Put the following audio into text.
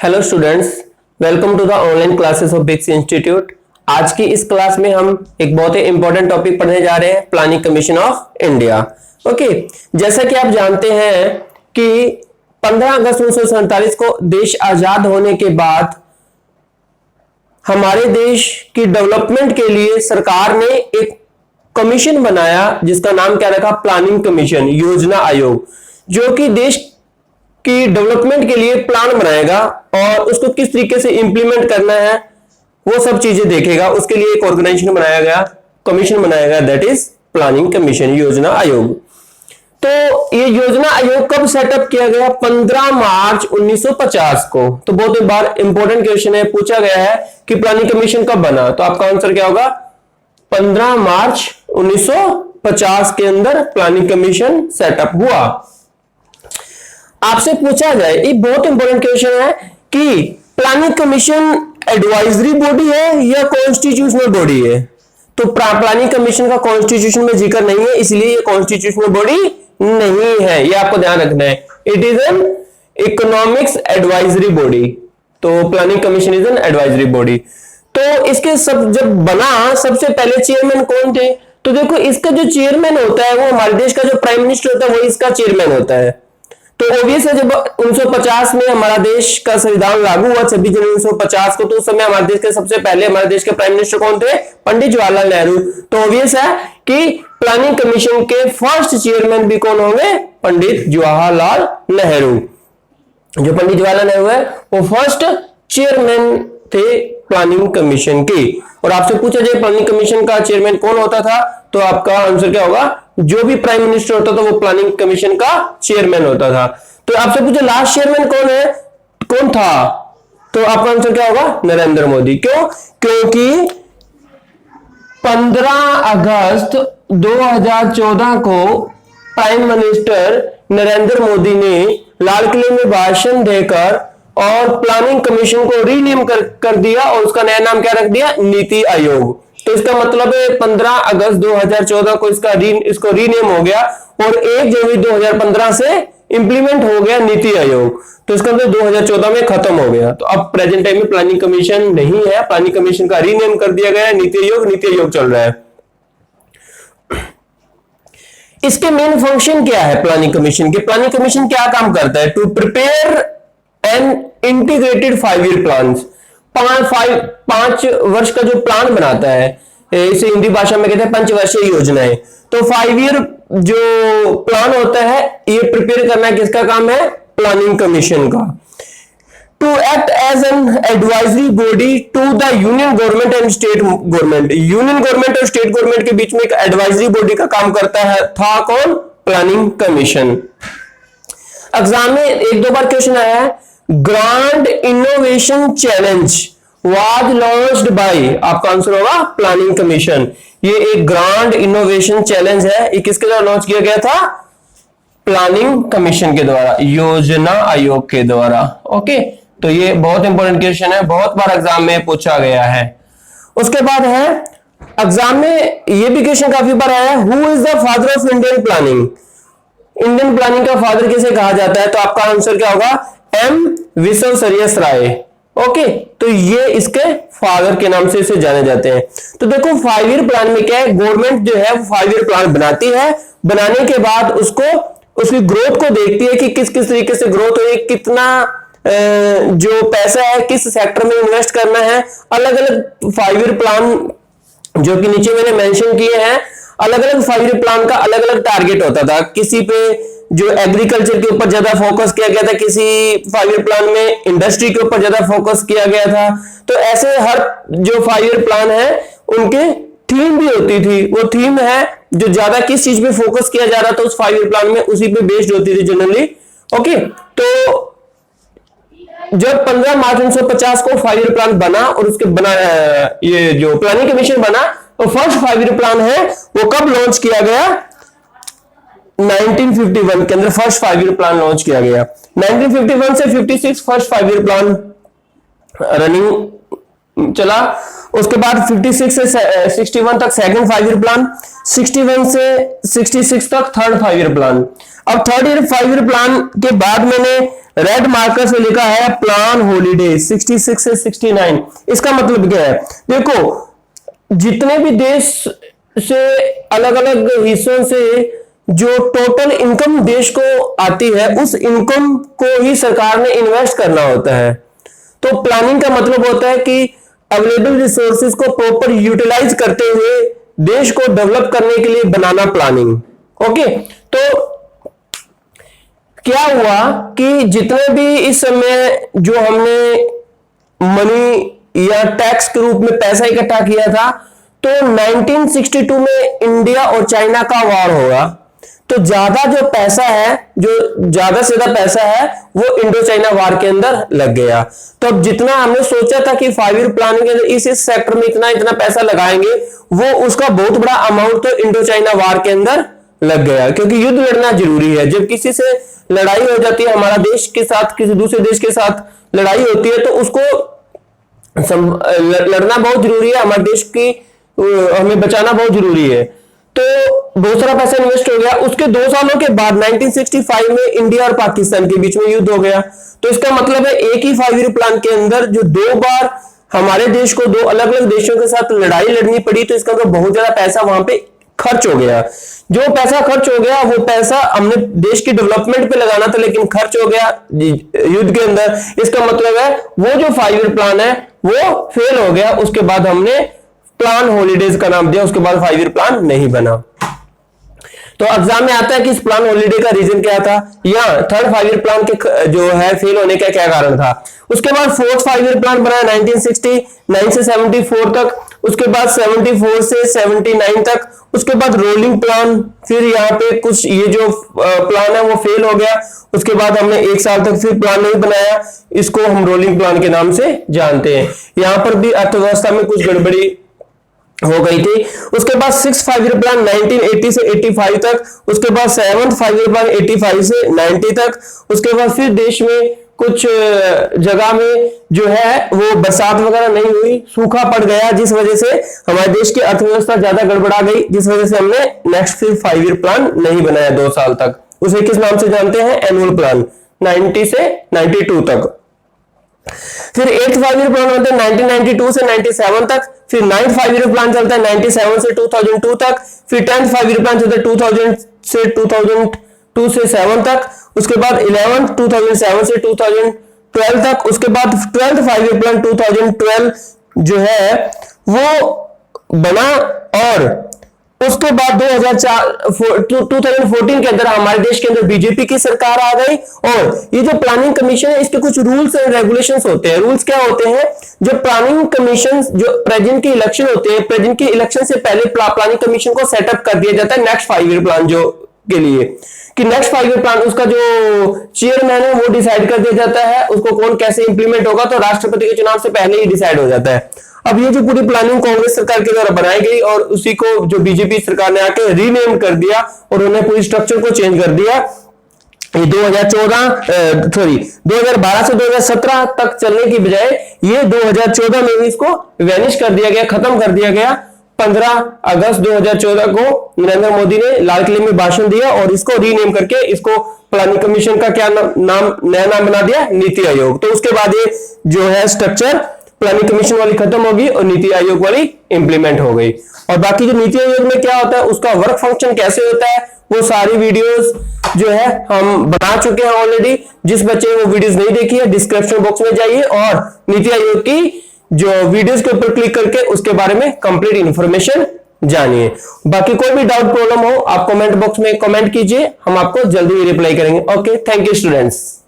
Hello students, welcome to the online classes of बिक्स institute. आज की इस क्लास में हम एक बहुत ही इंपॉर्टेंट टॉपिक पढ़ने जा रहे हैं, planning commission of India. Okay, जैसा कि आप जानते हैं कि 15 अगस्त 1947 को देश आजाद होने के बाद हमारे देश की डेवलपमेंट के लिए सरकार ने एक कमीशन बनाया जिसका नाम क्या रखा, प्लानिंग कमीशन, योजना आयोग, जो कि देश की डेवलपमेंट के लिए प्लान बनाएगा और उसको किस तरीके से इंप्लीमेंट करना है वो सब चीजें देखेगा। उसके लिए एक ऑर्गेनाइजेशन बनाया गया, कमीशन बनाया गया, दैट इज प्लानिंग कमीशन, योजना आयोग। तो ये योजना आयोग कब सेटअप किया गया? 15 मार्च 1950 को। तो बहुत ही बार इंपॉर्टेंट क्वेश्चन है, पूछा गया है कि प्लानिंग कमीशन कब बना, तो आपका आंसर क्या होगा? 15 मार्च 1950 के अंदर प्लानिंग कमीशन सेटअप हुआ। आपसे पूछा जाए, ये बहुत इंपॉर्टेंट क्वेश्चन है कि प्लानिंग कमीशन एडवाइजरी बॉडी है या कॉन्स्टिट्यूशनल बॉडी है? तो प्लानिंग कमीशन का कॉन्स्टिट्यूशन में जिक्र नहीं है, इसलिए ये कॉन्स्टिट्यूशनल बॉडी नहीं है, ये आपको ध्यान रखना है। It is an economics advisory body. तो planning commission is an advisory body. तो इसके सब जब बना, सबसे पहले चेयरमैन कौन थे? तो देखो, इसका जो चेयरमैन होता है वो हमारे देश का जो प्राइम मिनिस्टर होता है वो इसका चेयरमैन होता है। तो ऑब्वियस है, जब 1950 में हमारा देश का संविधान लागू हुआ 26 जनवरी 1950 को, तो उस समय हमारे देश के सबसे पहले हमारे देश के प्राइम मिनिस्टर कौन थे? पंडित जवाहरलाल नेहरू। तो ऑब्वियस है कि प्लानिंग कमीशन के फर्स्ट चेयरमैन भी कौन होंगे? पंडित जवाहरलाल नेहरू। जो पंडित जवाहरलाल नेहरू है वो फर्स्ट चेयरमैन थे प्लानिंग कमीशन की। और आपसे पूछा जाए प्लानिंग कमीशन का चेयरमैन कौन होता था, तो आपका आंसर क्या होगा? जो भी प्राइम मिनिस्टर होता था वो प्लानिंग कमीशन का चेयरमैन होता था। तो आपसे पूछे लास्ट चेयरमैन कौन है, कौन था, तो आपका आंसर क्या होगा? नरेंद्र मोदी। क्यों? क्योंकि 15 अगस्त 2014 को प्राइम मिनिस्टर नरेंद्र मोदी ने लाल किले में भाषण देकर और प्लानिंग कमीशन को रीनेम कर दिया और उसका नया नाम क्या रख दिया? नीति आयोग। तो इसका मतलब है 15 अगस्त 2014 को इसको रीनेम हो गया और 1 जनवरी 2015 से इंप्लीमेंट हो गया नीति आयोग। तो इसका मतलब 2014 में खत्म हो गया। तो अब प्रेजेंट टाइम में प्लानिंग कमीशन नहीं है, प्लानिंग कमीशन का रीनेम कर दिया गया है, नीति आयोग चल रहा है। इसके मेन फंक्शन क्या है प्लानिंग कमीशन के? प्लानिंग कमीशन क्या काम करता है? To prepare an integrated 5 year plan, 5 वर्ष का जो प्लान बनाता है, इसे हिंदी भाषा में कहते हैं पंचवर्षीय योजनाएं। तो 5 ईयर जो प्लान होता है ये प्रिपेयर करना किसका काम है? प्लानिंग कमीशन का। To act as an advisory body to the union government and state government, union government और स्टेट गवर्नमेंट के बीच में एक एडवाइजरी बॉडी का काम करता है, था कौन? Planning commission. एग्जाम में 1-2 बार क्वेश्चन आया है, grand innovation challenge was launched by, आपका आंसर होगा प्लानिंग कमीशन। ये एक ग्रांड इनोवेशन चैलेंज है, ये किसके द्वारा लॉन्च किया गया था? प्लानिंग कमीशन के द्वारा, योजना आयोग के द्वारा। ओके, तो ये बहुत इंपॉर्टेंट क्वेश्चन है, बहुत बार एग्जाम में पूछा गया है। उसके बाद है एग्जाम में ये भी क्वेश्चन काफी बार आया है, who is the father of Indian planning? Indian planning का फादर किसे कहा जाता है? तो आपका आंसर क्या होगा? एम विश्वेश्वरैया राय। ओके, तो ये इसके फादर के नाम से इसे जाने जाते हैं। तो देखो 5 ईयर प्लान में क्या है, गवर्नमेंट जो है 5 ईयर प्लान बनाती है, बनाने के बाद उसकी ग्रोथ को देखती है कि किस किस तरीके से ग्रोथ हो रही, कितना जो पैसा है किस सेक्टर में इन्वेस्ट करना है। अलग अलग 5 ईयर प्लान जो कि नीचे मैंने मेंशन किए हैं, अलग अलग 5 ईयर प्लान का अलग अलग टारगेट होता था। किसी पे जो एग्रीकल्चर के ऊपर ज्यादा फोकस किया गया था, किसी 5 ईयर प्लान में इंडस्ट्री के ऊपर ज्यादा फोकस किया गया था। तो ऐसे हर जो 5 ईयर प्लान है उनके थीम भी होती थी, वो थीम है जो ज्यादा किस चीज पे फोकस किया जा रहा था उस 5 ईयर प्लान में, उसी पे बेस्ड होती थी जनरली। ओके, तो जब 15 मार्च 1950 को 5 ईयर प्लान बना और उसके बना ये जो प्लानिंग कमीशन बना, तो फर्स्ट 5 ईयर प्लान है वो कब लॉन्च किया गया? 1951 के अंदर फर्स्ट 5 ईयर प्लान लॉन्च किया गया। 1951 से 56 फर्स्ट 5 ईयर प्लान रनिंग चला। उसके बाद 56 से 61 तक सेकंड 5 ईयर प्लान, 61 से 66 तक थर्ड 5 ईयर प्लान। अब थर्ड ईयर 5 ईयर प्लान के बाद मैंने रेड मार्कर से लिखा है प्लान हॉलीडे 66 से 69। इसका मतलब क्या है? देखो, जितने भी देश से अलग अलग हिस्सों से जो टोटल इनकम देश को आती है, उस इनकम को ही सरकार ने इन्वेस्ट करना होता है। तो प्लानिंग का मतलब होता है कि अवेलेबल रिसोर्सेज को प्रॉपर यूटिलाइज करते हुए देश को डेवलप करने के लिए बनाना प्लानिंग। ओके, तो क्या हुआ कि जितने भी इस समय जो हमने मनी या टैक्स के रूप में पैसा इकट्ठा किया था, तो 1962 में इंडिया और चाइना का वॉर होगा, तो ज्यादा जो पैसा है, जो ज्यादा से ज्यादा पैसा है, वो इंडो चाइना वार के अंदर लग गया। तो अब जितना हमने सोचा था कि 5 ईयर प्लानिंग के अंदर इस सेक्टर में इतना इतना पैसा लगाएंगे, वो उसका बहुत बड़ा अमाउंट तो इंडो चाइना वार के अंदर लग गया, क्योंकि युद्ध लड़ना जरूरी है। जब किसी से लड़ाई हो जाती है, हमारा देश के साथ किसी दूसरे देश के साथ लड़ाई होती है, तो उसको लड़ना बहुत जरूरी है, हमारे देश की हमें बचाना बहुत जरूरी है। तो बहुत सारा पैसा इन्वेस्ट हो गया। उसके 2 सालों के बाद 1965 में इंडिया और पाकिस्तान के बीच में युद्ध हो गया। तो इसका मतलब है एक ही 5 ईयर प्लान के अंदर जो 2 बार हमारे देश को 2 अलग अलग देशों के साथ लड़ाई लड़नी पड़ी, तो इसका तो बहुत ज्यादा पैसा वहां पे खर्च हो गया। जो पैसा खर्च हो गया, वो पैसा हमने देश की डेवलपमेंट पे लगाना था, लेकिन खर्च हो गया युद्ध के अंदर। इसका मतलब है वो जो 5 ईयर प्लान है वो फेल हो गया। उसके बाद हमने प्लान हॉलीडेज का नाम दिया, उसके बाद 5 ईयर प्लान नहीं बना। तो एग्जाम में आता है कि इस प्लान हॉलीडे का रीजन क्या था, या थर्ड 5 ईयर प्लान के जो है फेल होने का क्या कारण था। उसके बाद फोर्थ 5 ईयर प्लान बना 1969 से 74 तक, उसके बाद 74 से 79 तक, उसके बाद रोलिंग प्लान। फिर यहाँ पे कुछ ये जो प्लान है वो फेल हो गया। उसके बाद हमने 1 साल तक फिर प्लान नहीं बनाया, इसको हम रोलिंग प्लान के नाम से जानते हैं। यहाँ पर भी अर्थव्यवस्था में कुछ गड़बड़ी हो गई थी। उसके बाद 6 5 ईयर प्लान 1980 से 85 तक, उसके बाद 7th 5 ईयर प्लान 85 से 90 तक। उसके बाद फिर देश में कुछ जगह में जो है वो बरसात वगैरह नहीं हुई, सूखा पड़ गया, जिस वजह से हमारे देश की अर्थव्यवस्था ज्यादा गड़बड़ा गई, जिस वजह से हमने नेक्स्ट फिर 5 ईयर प्लान नहीं बनाया 2 साल तक। उसे किस नाम से जानते हैं? एनुअल प्लान, 90 से 92 तक। फिर 8th 5 ईयर प्लान होता है 1992 से 97 तक। फिर 9th 5 ईयर प्लान चलता है 97 से 2002 तक। फिर 10th 5 ईयर प्लान चलता है 2000 से 2002 से 7 तक। उसके बाद 11th 2007 से 2012 तक। उसके बाद 12th 5 ईयर प्लान 2012 जो है वो बना, और उसके बाद 2014 के अंदर हमारे देश के अंदर बीजेपी की सरकार आ गई। और ये जो प्लानिंग कमीशन है, इसके कुछ रूल्स एंड रेगुलेशंस होते हैं। रूल्स क्या होते हैं? जो प्लानिंग कमीशन जो प्रेजेंट के इलेक्शन होते हैं, प्रेजेंट के इलेक्शन से पहले प्लानिंग कमीशन को सेटअप कर दिया जाता है नेक्स्ट 5 ईयर प्लान जो के लिए, कि नेक्स्ट 5 ईयर प्लान उसका जो चेयरमैन है वो डिसाइड कर दिया जाता है, उसको कौन कैसे इंप्लीमेंट होगा, तो राष्ट्रपति के चुनाव से पहले ही डिसाइड हो जाता है। अब ये जो पूरी प्लानिंग कांग्रेस सरकार के द्वारा बनाई गई, और उसी को जो बीजेपी सरकार ने आके रीनेम कर दिया और उन्होंने पूरी स्ट्रक्चर को चेंज कर दिया। ये 2012 से 2017 तक चलने की बजाय ये 2014 में ही इसको वैनिश कर दिया गया, खत्म कर दिया गया। 15 अगस्त 2014 को नरेंद्र मोदी ने लाल किले में भाषण दिया और इसको रीनेम करके इसको प्लानिंग कमीशन का क्या नाम, नया नाम बना दिया, नीति आयोग। तो उसके बाद ये जो है स्ट्रक्चर प्लानिंग कमीशन वाली खत्म होगी और नीति आयोग वाली इंप्लीमेंट हो गई। और बाकी जो नीति आयोग में क्या होता है, उसका वर्क फंक्शन कैसे होता है, वो सारी वीडियोस जो है हम बना चुके हैं ऑलरेडी। जिस बच्चे ने वो वीडियोस नहीं देखी है, डिस्क्रिप्शन बॉक्स में जाइए और नीति आयोग की जो वीडियोस के ऊपर क्लिक करके उसके बारे में कंप्लीट इंफॉर्मेशन जानिए। बाकी कोई भी डाउट प्रॉब्लम हो, आप कमेंट बॉक्स में कमेंट कीजिए, हम आपको जल्दी रिप्लाई करेंगे। Okay, thank you students.